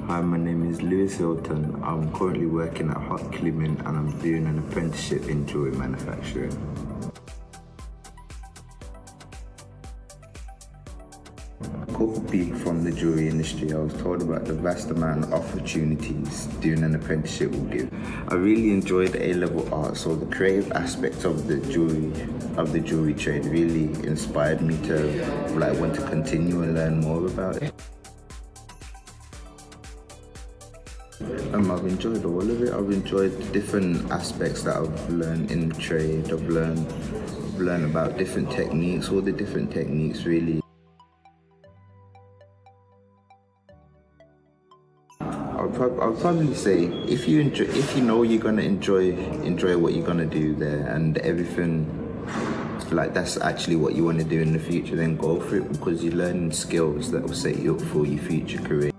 Hi, my name is Hylton. I'm currently working at Hockley and I'm doing an apprenticeship in jewellery manufacturing. A couple of people from the jewellery industry, I was told about the vast amount of opportunities doing an apprenticeship will give. I really enjoyed A-level art, so the creative aspect of the jewellery trade really inspired me to want to continue and learn more about it. I've enjoyed all of it. I've enjoyed the different aspects that I've learned in the trade. I've learned about different techniques, all the different techniques really. I'll probably say if you know you're gonna enjoy what you're gonna do there and everything, like that's actually what you want to do in the future, then go for it because you're learning skills that will set you up for your future career.